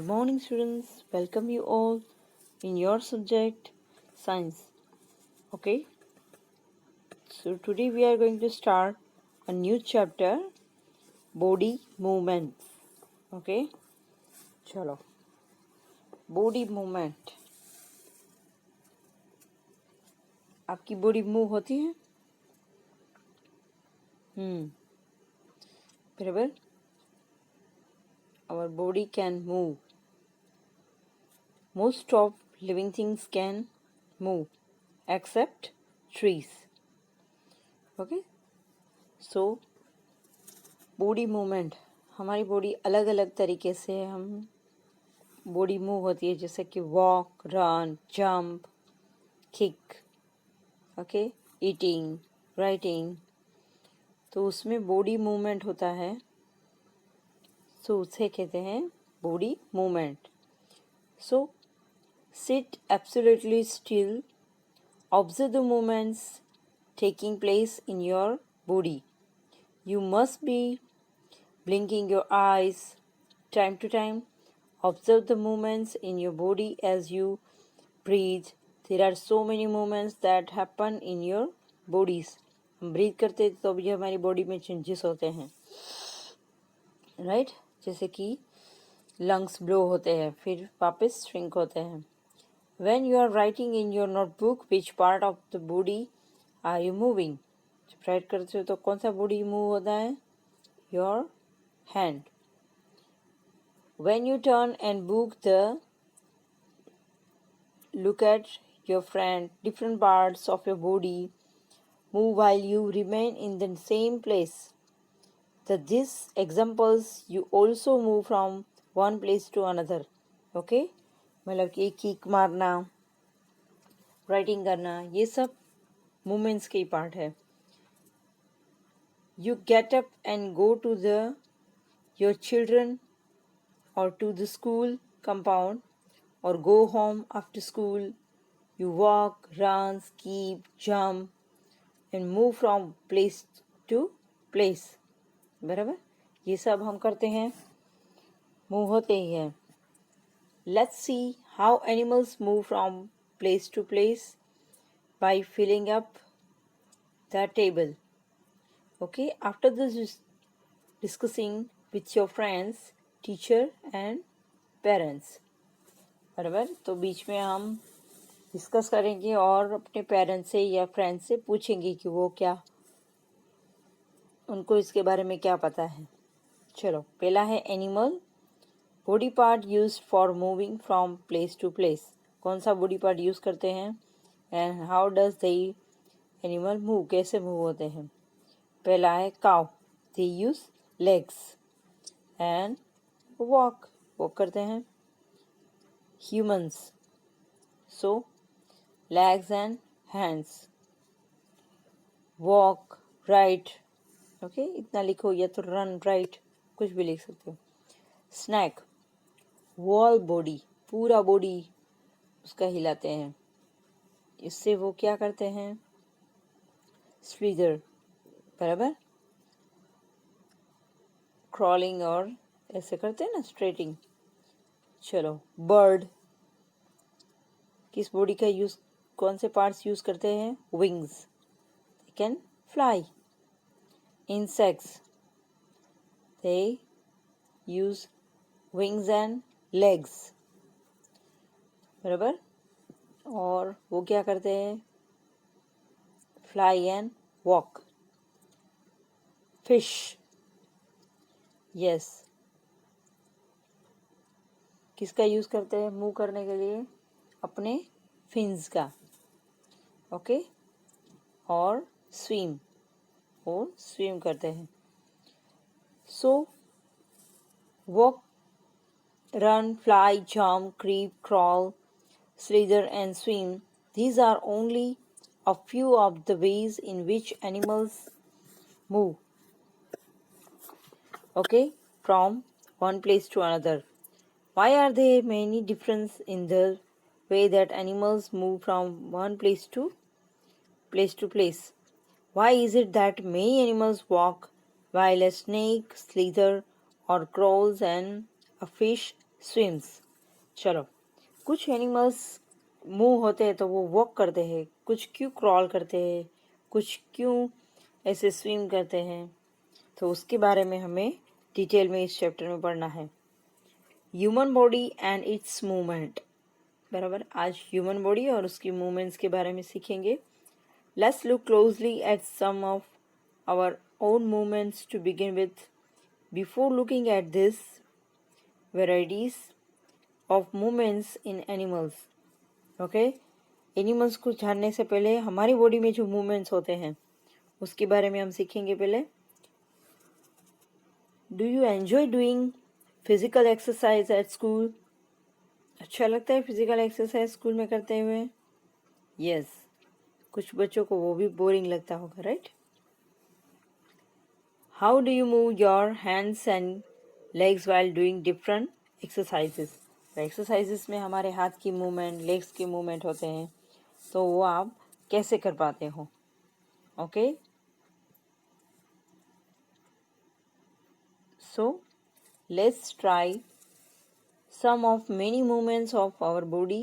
morning, students. Welcome you all in your subject science. Okay, so today we are going to start a new chapter, body movements. Okay, chalo. Body movement. आपकी body move होती है? बराबर. Our body can move. Most of living things can move except trees. Okay, so body movement, हमारी body अलग अलग तरीके से हम बॉडी मूव होती है, जैसे कि walk, run, jump, kick, okay, eating, writing, तो उसमें बॉडी मूवमेंट होता है. सो उसे कहते हैं body movement. So sit absolutely still, observe the movements taking place in your body. You must be blinking your eyes time to time. Observe the movements in your body as you breathe. There are so many movements that happen in your bodies. हम breathe करते हैं तो भी हमारी body में changes होते हैं, right? जैसे कि लंग्स ब्लो होते हैं, फिर वापस श्रिंक होते हैं. When you are writing in your notebook, which part of the body are you moving? जब राइट करते हो तो कौन सा बॉडी मूव होता है? Your hand. When you turn and look at your friend, different parts of your body move while you remain in the same place. These examples you also move from one place to another. Okay, मतलब कि kick मारना, writing करना, ये सब movements के ही part है. You get up and go to your children or to the school compound or go home after school. You walk, run, skip, jump and move from place to place. बराबर, ये सब हम करते हैं, move होते ही हैं. Let's see how animals move from place to place by filling up the table. Okay, after this discussing with your friends, teacher and parents. बराबर, तो बीच में हम डिस्कस करेंगे और अपने पेरेंट्स से या फ्रेंड्स से पूछेंगे कि वो क्या, उनको इसके बारे में क्या पता है. चलो, पहला है animal. Body part used for moving from place to place. कौन सा बॉडी पार्ट यूज़ करते हैं and how does the animal move, कैसे मूव होते हैं. पहला है cow. They use legs and walk करते हैं. Humans, so legs and hands. Walk, write. Okay, इतना लिखो, या तो रन, राइट, कुछ भी लिख सकते हो. स्नैक, वॉल बॉडी, पूरा बॉडी उसका हिलाते हैं, इससे वो क्या करते हैं? स्लीदर, बराबर, क्रॉलिंग और ऐसे करते हैं ना, स्ट्रेटिंग. चलो, बर्ड, किस बॉडी का यूज, कौन से पार्ट्स यूज करते हैं? Wings, they can fly. Insects, they use wings and legs, बराबर, और वो क्या करते हैं? Fly and walk. Fish, yes, किसका यूज करते हैं मूव करने के लिए? अपने फिन्स का. ओके, और स्विम, और स्विम करते हैं. So walk, run, fly, jump, creep, crawl, slither and swim. These are only a few of the ways in which animals move, okay, from one place to another. Why are there many differences in the way that animals move from one place to place? Why is it that many animals walk while a snake slithers or crawls and a fish swims. चलो, कुछ animals move होते हैं तो वो walk करते हैं, कुछ क्यों क्रॉल करते हैं, कुछ क्यों ऐसे स्विम करते हैं, तो उसके बारे में हमें डिटेल में इस चैप्टर में पढ़ना है। Human body and it's movement, बराबर। आज ह्यूमन बॉडी और उसकी मूवमेंट्स के बारे में सीखेंगे। Let's look closely at some of our own movements to begin with. Before looking at this varieties of movements in animals, okay, animals को जानने से पहले हमारी बॉडी में जो मूवमेंट्स होते हैं उसके बारे में हम सीखेंगे। पहले, do you enjoy doing physical exercise at school? अच्छा लगता है फिजिकल एक्सरसाइज स्कूल में करते हुए? यस, कुछ बच्चों को वो भी बोरिंग लगता होगा, right? How do you move your hands and legs while doing different exercises? Exercises में हमारे हाथ की मूवमेंट, लेग्स की मूवमेंट होते हैं, तो वो आप कैसे कर पाते हो? Okay, so let's try some of many movements of our body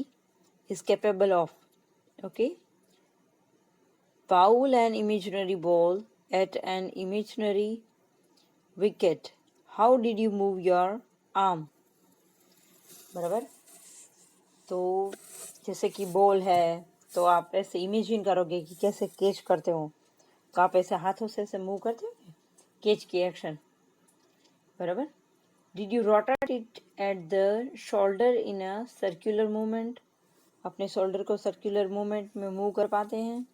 is capable of. Okay, bowl an imaginary ball at an imaginary wicket. How did you move your arm? बराबर। तो जैसे कि बॉल है तो आप ऐसे इमेजिन करोगे कि कैसे कैच करते हो, तो आप ऐसे हाथों से ऐसे मूव करते हो, कैच की एक्शन, बराबर। Did you rotate it at the shoulder in a circular movement? अपने शोल्डर को सर्कुलर मूवमेंट में मूव कर पाते हैं?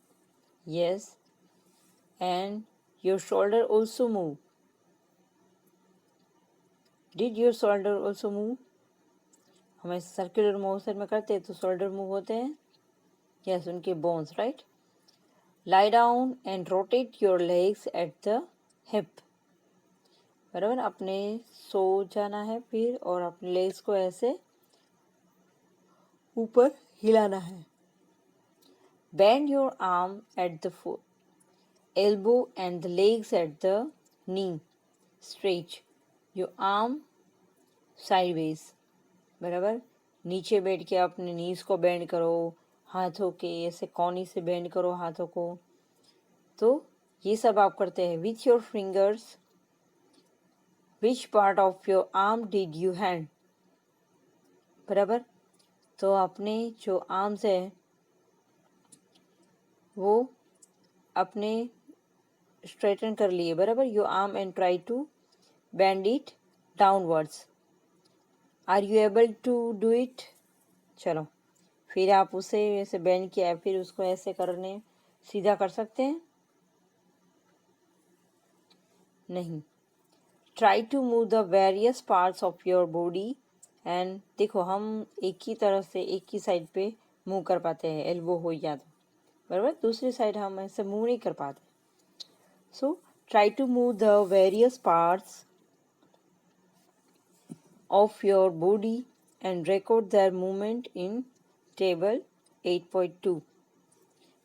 Yes. And your shoulder also move. Did your shoulder also move? हम ऐसे सर्कुलर मोशन में करते हैं तो शोल्डर मूव होते हैं। Yes, उनके bones, right? Lie down and rotate your legs at the hip. बराबर, अपने सो जाना है फिर और अपने लेग्स को ऐसे ऊपर हिलाना है। Bend your arm at the foot, elbow and the legs at the knee. Stretch your arm sideways. बराबर, नीचे बैठ के अपने नीज को बेंड करो, हाथों के ऐसे कोनी से बेंड करो हाथों को। तो ये सब आप करते हैं। With your fingers, which part of your arm did you hand? बराबर, तो अपने जो आर्म्स है वो अपने स्ट्रेटन कर लिए, बराबर। Your arm and try to bend it downwards. Are you able to do it? चलो, फिर आप उसे ऐसे बेंड किया फिर उसको ऐसे करने सीधा कर सकते हैं? नहीं। Try to move the various parts of your body and, देखो हम एक ही तरफ से एक ही साइड पे मूव कर पाते हैं, एल्बो हो या तो, बराबर। दूसरी साइड हम ऐसे मूव नहीं कर पाते। So try to move the various parts of your body and record their movement in table 8.2।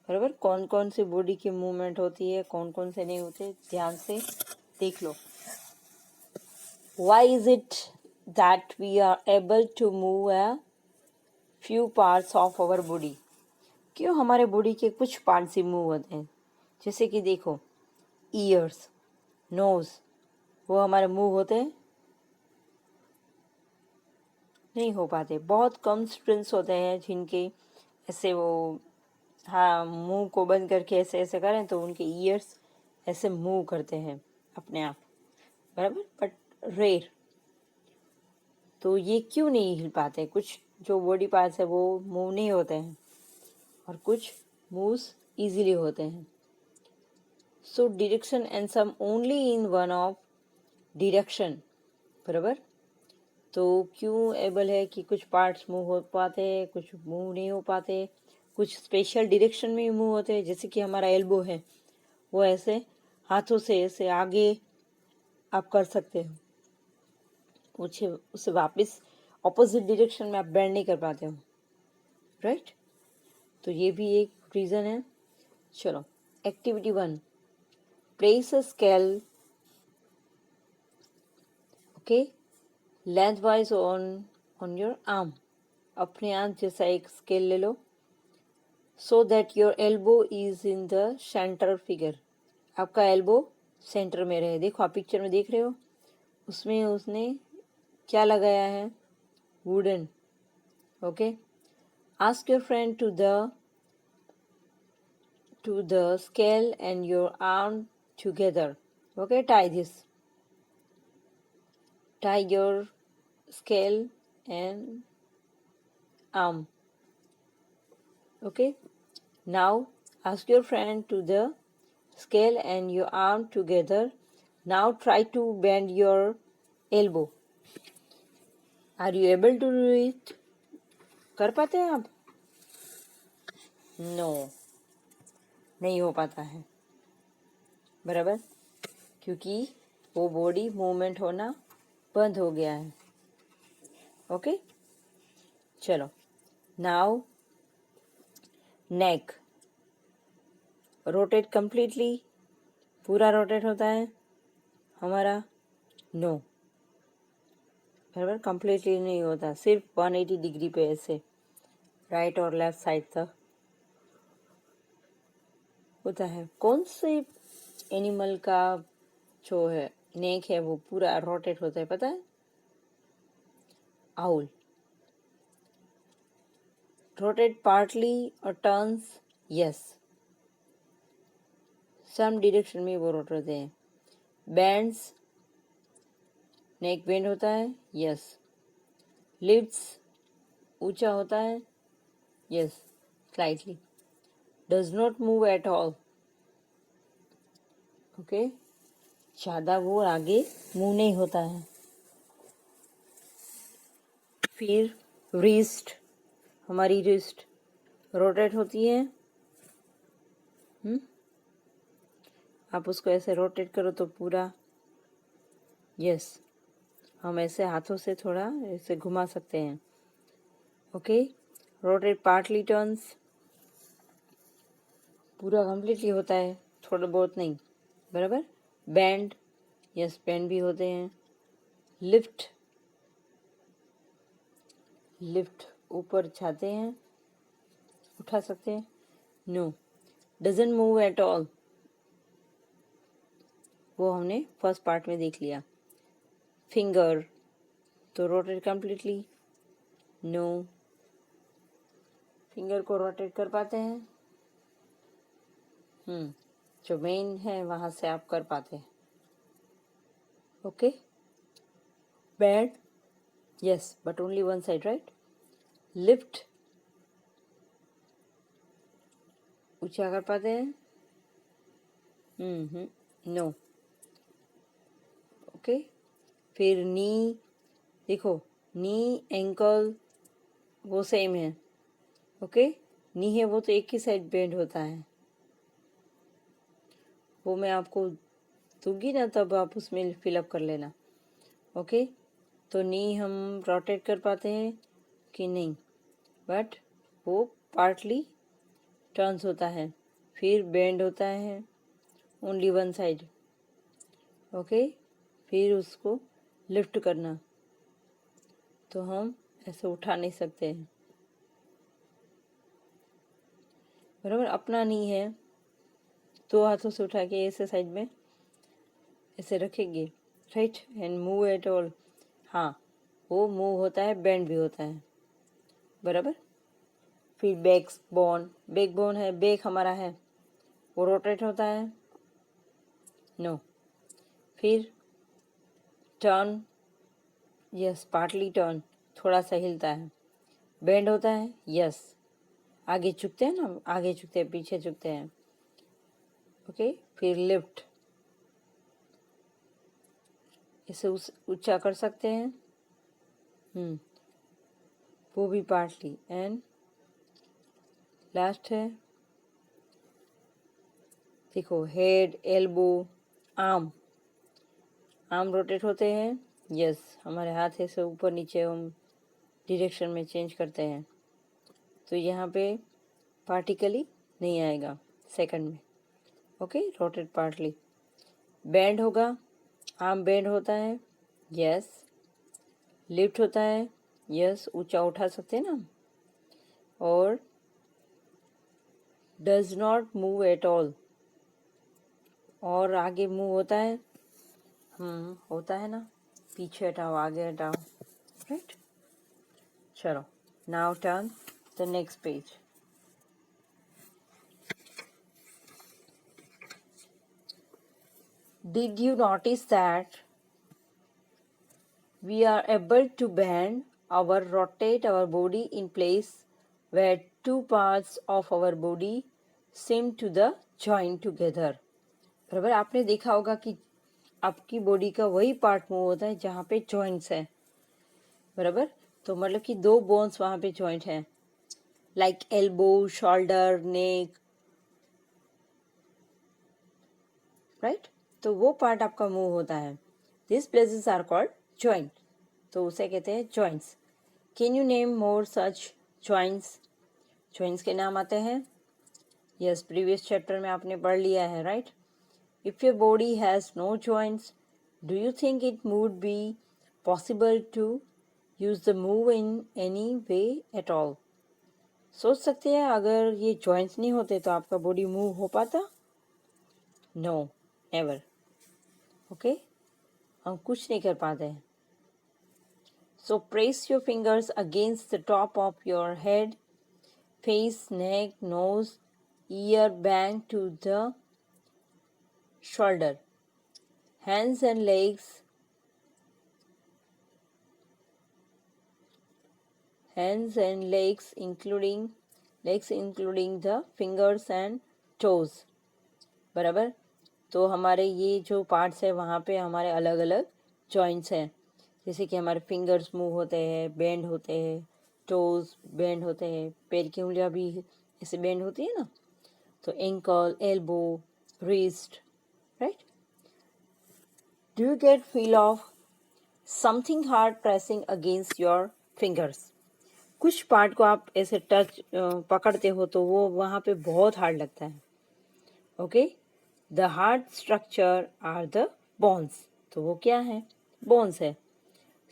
बराबर, कौन कौन से बॉडी की मूवमेंट होती है, कौन कौन से नहीं होते, ध्यान से देख लो। Why is it that we are able to move a few parts of our body? क्यों हमारे बॉडी के कुछ पार्ट से मूव होते हैं? जैसे कि देखो, ईयर्स, नोज, वो हमारे मूव होते हैं? नहीं हो पाते। बहुत कम स्टूडेंट्स होते हैं जिनके ऐसे वो, हाँ, मुंह को बंद करके ऐसे ऐसे करें तो उनके ईयर्स ऐसे मूव करते हैं अपने आप, बराबर, बट रेयर। तो ये क्यों नहीं हिल पाते? कुछ जो बॉडी पार्ट्स है वो मूव नहीं होते हैं और कुछ मूव्स इजीली होते हैं। So direction and some only in one of direction, बराबर। तो क्यों एबल है कि कुछ पार्ट्स मूव हो पाते हैं, कुछ मूव नहीं हो पाते, कुछ स्पेशल डायरेक्शन में मूव होते हैं। जैसे कि हमारा एल्बो है, वो ऐसे हाथों से ऐसे आगे आप कर सकते हो, उसे वापस ऑपोजिट डायरेक्शन में आप बेंड नहीं कर पाते हो, राइट? तो ये भी एक रीज़न है। चलो, activity 1, place a scale, okay, lengthwise on on your arm, अपने हाथ जैसा एक स्केल ले लो, so that your elbow is in the centre figure, आपका एल्बो सेंटर में रहे। देखो आप पिक्चर में देख रहे हो, उसमें उसने क्या लगाया है, wooden. Okay, ask your friend to the scale and your arm together. Okay, tie this. Tie your scale and arm. Okay, now ask your friend to the scale and your arm together. Now try to bend your elbow. Are you able to do it? कर पाते हैं आप? No, नहीं हो पाता है, बराबर, क्योंकि वो बॉडी मूवमेंट होना बंद हो गया है। ओके, चलो, नाउ नेक, रोटेट कंप्लीटली, पूरा रोटेट होता है हमारा? नो, बराबर, कंप्लीटली नहीं होता, सिर्फ 180 डिग्री पे ऐसे राइट और लेफ्ट साइड तक होता है। कौन से एनिमल का जो है नेक है वो पूरा रोटेट होता है, पता है? आउल। रोटेट पार्टली और टर्न्स, यस, सम डायरेक्शन में वो रोटेट होते हैं। बैंड्स, नेक बेंड होता है, यस। लिफ्ट्स, ऊंचा होता है, yes, slightly. Does not move at all, okay, ज़्यादा वो आगे मूव नहीं होता है। फिर रिस्ट, हमारी रिस्ट रोटेट होती है। आप उसको ऐसे रोटेट करो तो पूरा, यस, हम ऐसे हाथों से थोड़ा ऐसे घुमा सकते हैं। ओके, रोटेट पार्टली टर्न्स, पूरा कंप्लीटली होता है, थोड़ा बहुत नहीं, बराबर। बैंड, यस, बैंड भी होते हैं। लिफ्ट, लिफ्ट ऊपर जाते हैं, उठा सकते हैं। No, doesn't move at all, वो हमने फर्स्ट पार्ट में देख लिया। फिंगर तो रोटेट कंप्लीटली, नो, फिंगर को रोटेट कर पाते हैं? जो मेन है वहां से आप कर पाते हैं। Okay, band, yes, but only one side, right. Lift, ऊंचा कर पाते हैं? नो। ओके, फिर नी, देखो नी एंकल वो सेम है। ओके, नी है वो तो एक ही साइड बेंड होता है, वो मैं आपको दूंगी ना तब आप उसमें फिलअप कर लेना। ओके, तो नी हम रोटेट कर पाते हैं कि नहीं, बट वो पार्टली टर्न्स होता है। फिर बेंड होता है ओनली वन साइड। ओके, फिर उसको लिफ्ट करना, तो हम ऐसे उठा नहीं सकते हैं, बराबर। अपना नहीं है, दो हाथों से उठा के ऐसे साइड में ऐसे रखेंगे, right, and move at all, हाँ, वो मूव होता है, बेंड भी होता है, बराबर। फिर बैक बोन, बैक बोन है, बैक हमारा है, वो रोटेट होता है, नो। फिर टर्न, यस, पार्टली टर्न, थोड़ा सा हिलता है। बेंड होता है, यस, आगे झुकते हैं ना, आगे झुकते हैं, पीछे झुकते हैं। ओके, फिर लिफ्ट, इसे ऊंचा कर सकते हैं, वो भी पार्टली। एंड लास्ट है, देखो, head, elbow, arm, arm rotate होते हैं, यस, हमारे हाथ ऐसे ऊपर नीचे हम डायरेक्शन में चेंज करते हैं, तो यहाँ पे पार्टिकली नहीं आएगा सेकंड में। Okay, rotate partly. बेंड होगा, आर्म बेंड होता है, यस। लिफ्ट होता है, यस, ऊंचा उठा सकते हैं ना. और does not move at all. और आगे मूव होता है, होता है ना. पीछे हटाओ, आगे हटाओ. राइट. चलो, now turn the next page. Did you notice that we are able to bend or rotate our body in place where two parts of our body seem to the join together? बराबर. आपने देखा होगा कि आपकी body का वही part move होता है जहाँ पे जॉइंट्स है. बराबर. तो मतलब कि दो बोन्स वहाँ पे जॉइंट है, like elbow, shoulder, neck. Right. तो वो पार्ट आपका मूव होता है. This places are called joint. तो उसे कहते हैं joints. Can you name more such joints? Joints के नाम आते हैं. यस, प्रीवियस चैप्टर में आपने पढ़ लिया है. Right. If your body has no joints, do you think it would be possible to use the move in any way at all? सोच सकते हैं अगर ये जॉइंट्स नहीं होते तो आपका बॉडी मूव हो पाता? No, never. ओके, हम कुछ नहीं कर पाते हैं. So press your fingers against the top of your head, face, neck, nose, ear, bang to the shoulder. Hands and legs, including the fingers and toes. बराबर. तो हमारे ये जो पार्ट्स है वहाँ पे हमारे अलग अलग जॉइंट्स हैं. जैसे कि हमारे फिंगर्स मूव होते हैं, बेंड होते हैं, टोज बेंड होते हैं, पैर की उंगलियां भी ऐसे बेंड होती है ना. तो ankle, elbow, wrist. Right. Do you get feel of something hard pressing against your fingers? कुछ पार्ट को आप ऐसे टच पकड़ते हो तो वो वहाँ पे बहुत हार्ड लगता है. Okay. The hard structure are the bones. तो वो क्या है? बोन्स है.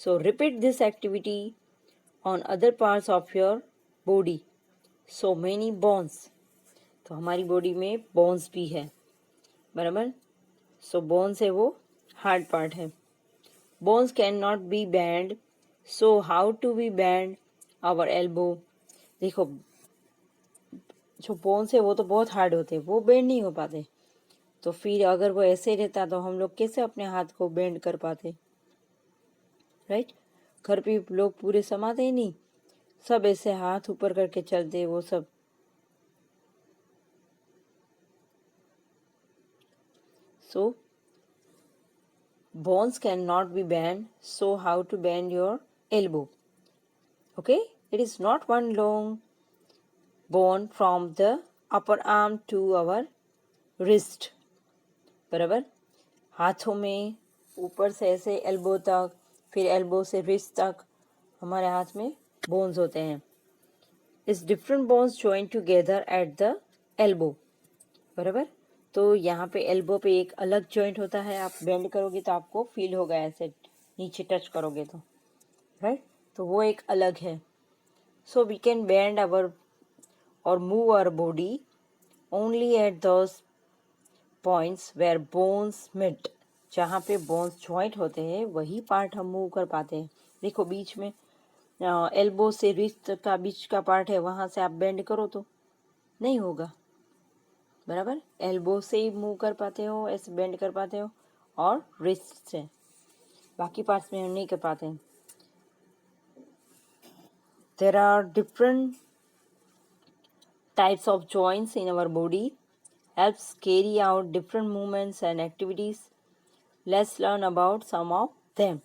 So repeat this activity on other parts of your body. So many bones. तो हमारी बॉडी में बोन्स भी है. बराबर. सो बोन्स है वो हार्ड पार्ट है. Bones can not be bend. So how to be bend our elbow? देखो, जो बोन्स है वो तो बहुत हार्ड होते हैं, वो बेंड नहीं हो पाते. तो फिर अगर वो ऐसे रहता तो हम लोग कैसे अपने हाथ को बेंड कर पाते? राइट. घर पे लोग पूरे समाते ही नहीं, सब ऐसे हाथ ऊपर करके चलते वो सब. सो bones cannot be bent, so how to bend your elbow? Okay, it is not one long bone from the upper arm to our wrist. बराबर. हाथों में ऊपर से ऐसे एल्बो तक, फिर एल्बो से रिस्ट तक हमारे हाथ में बोन्स होते हैं. इस different bones join together at the elbow. बराबर. तो यहाँ पे एल्बो पे एक अलग जॉइंट होता है. आप बेंड करोगे तो आपको फील होगा, ऐसे नीचे टच करोगे तो. राइट. तो वो एक अलग है. So we can bend our और move our body only at those points where bones meet. जहाँ पे बोन्स जॉइंट होते हैं वही पार्ट हम मूव कर पाते हैं. देखो, बीच में एल्बो से रिस्ट का बीच का पार्ट है, वहाँ से आप बेंड करो तो नहीं होगा. बराबर. एल्बो से ही मूव कर पाते हो, ऐसे बेंड कर पाते हो, और रिस्ट से. बाकी पार्ट्स में हम नहीं कर पाते हैं. There are different types of joints in our body. Helps carry out different movements and activities. Let's learn about some of them.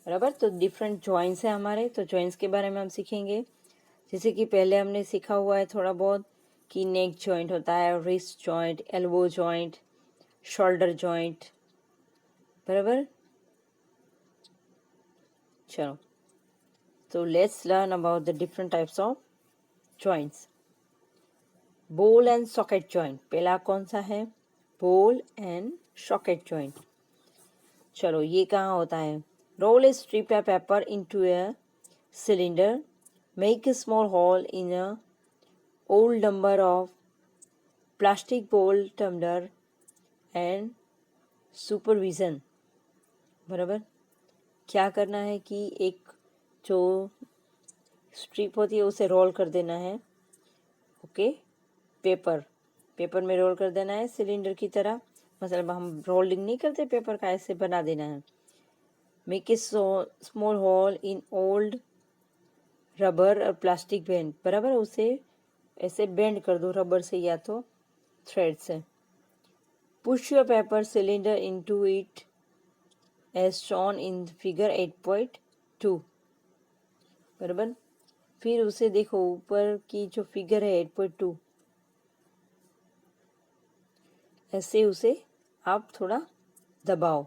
बराबर. तो डिफरेंट जॉइंट्स हैं हमारे, तो जॉइंट्स के बारे में हम सीखेंगे. जैसे कि पहले हमने सीखा हुआ है थोड़ा बहुत कि नेक जॉइंट होता है, wrist joint, elbow joint, shoulder joint. बराबर. चलो, तो let's learn about the different types of joints. Ball and socket joint. पहला कौन सा है? Ball and socket joint. चलो, ये कहाँ होता है? रोल ए स्ट्रिप या paper into A cylinder, make a small hole in a old number of plastic bowl tumbler and supervision. बराबर, क्या करना है कि एक जो स्ट्रिप होती है उसे रोल कर देना है. ओके, पेपर में रोल कर देना है सिलेंडर की तरह. मतलब हम रोलिंग नहीं करते पेपर का, ऐसे बना देना है. Make a small hole in old rubber और प्लास्टिक बैंड. बराबर, उसे ऐसे बेंड कर दो रबर से या तो थ्रेड से. Push your paper cylinder into it as shown in figure 8.2. बराबर, फिर उसे देखो ऊपर की जो फिगर है 8.2, ऐसे उसे आप थोड़ा दबाओ.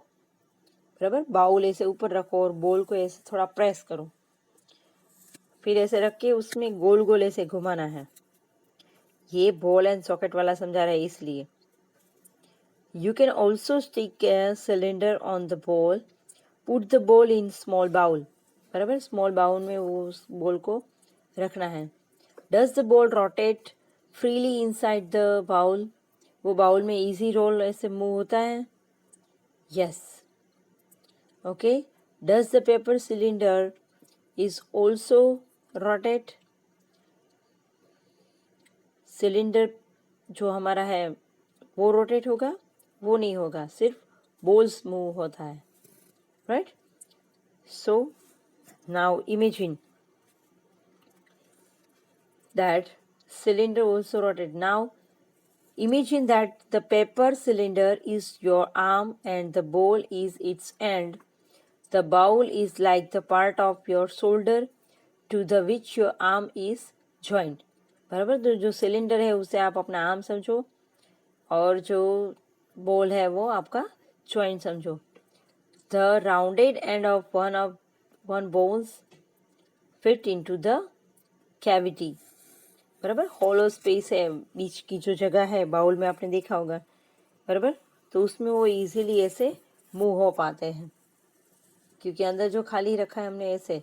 बराबर, बाउल ऐसे ऊपर रखो और बॉल को ऐसे थोड़ा प्रेस करो. फिर ऐसे रख के उसमें गोल गोल ऐसे घुमाना है. ये बॉल एंड सॉकेट वाला समझा रहा है इसलिए. You can also stick a cylinder on the ball. Put the ball in small bowl. बराबर, स्मॉल बाउल में वो उस बॉल को रखना है. Does the ball rotate freely inside the bowl. वो बाउल में इजी रोल ऐसे मूव होता है. Yes. Okay. Does the paper cylinder is also rotate. Cylinder जो हमारा है वो रोटेट होगा, वो नहीं होगा, सिर्फ बॉल्स मूव होता है. Right. So now imagine that cylinder also rotated. Now imagine that the paper cylinder is your arm and the ball is its end. The bowl is like the part of your shoulder to the which your arm is joined. बराबर, तो जो cylinder है उसे आप अपना arm समझो और जो बॉल है वो आपका जॉइंट समझो. The rounded end of one bones fit into the cavity. बराबर, हॉलो स्पेस है बीच की जो जगह है बाउल में, आपने देखा होगा. बराबर, तो उसमें वो इजीली ऐसे मूव हो पाते हैं क्योंकि अंदर जो खाली रखा है हमने ऐसे,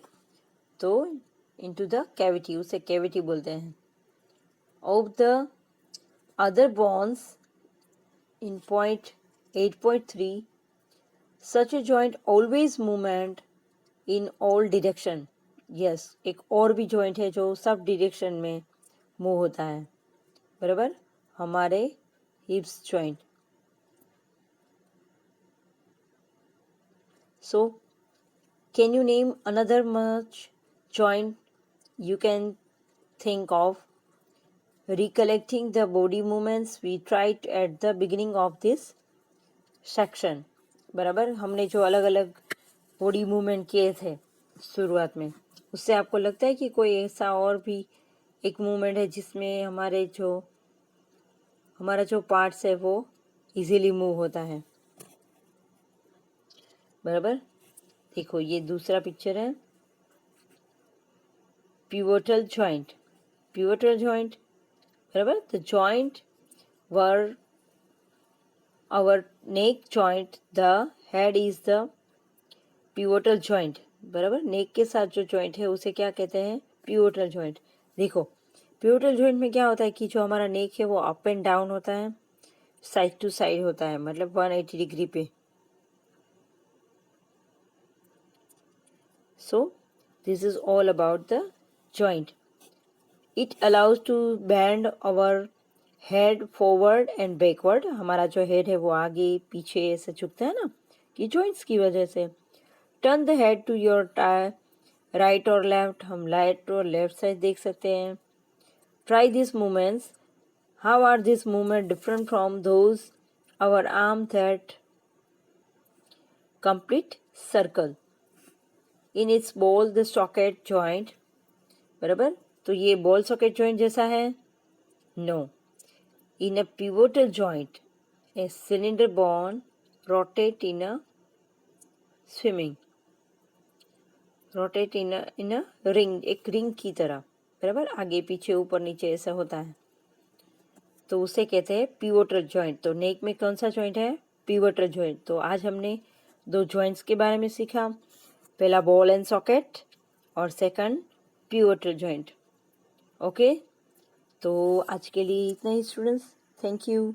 तो इनटू द कैविटी, उसे कैविटी बोलते हैं. Of the other bones in point 8.3 such a joint always movement in all direction. Yes, एक और भी जॉइंट है जो सब डिरेक्शन में मूव होता है. बराबर, हमारे hips joint. So can you name another much joint you can think of recollecting the body movements we tried at the beginning of this section. बराबर, हमने जो अलग अलग बॉडी मूवमेंट किए थे शुरुआत में, उससे आपको लगता है कि कोई ऐसा और भी एक मूवमेंट है जिसमें हमारा जो पार्ट्स है वो इजीली मूव होता है. बराबर, देखो ये दूसरा पिक्चर है. Pivotal joint. पिवोटल जॉइंट, बराबर, the joint where our neck joint, the head is the pivotal joint. बराबर, नेक के साथ जो जॉइंट है उसे क्या कहते हैं? Pivotal joint. देखो पिवोटल जॉइंट में क्या होता है कि जो हमारा नेक है वो अप एंड डाउन होता है, साइड टू साइड होता है, मतलब 180 डिग्री पे. So this is all about the joint. It allows to bend our head forward and backward. हमारा जो हेड है वो आगे पीछे ऐसे झुकता है ना, कि जॉइंट्स की वजह से. Turn the head to your right और लेफ्ट. हम राइट और लेफ्ट साइड देख सकते हैं. Try these movements. How are these movements different from those our arm that complete circle? In its ball the socket joint. बराबर, तो ये ball socket joint जैसा है? No. In a pivotal joint, a cylinder ball rotate in a swimming. Rotate in a ring, एक ring की तरह. बराबर, आगे पीछे ऊपर नीचे ऐसा होता है, तो उसे कहते हैं पिवोटल जॉइंट. तो नेक में कौन सा जॉइंट है? Pivotal joint. तो आज हमने दो जॉइंट्स के बारे में सीखा. पहला बॉल एंड सॉकेट और सेकंड पिवोटल जॉइंट। ओके, तो आज के लिए इतना ही स्टूडेंट्स, थैंक यू।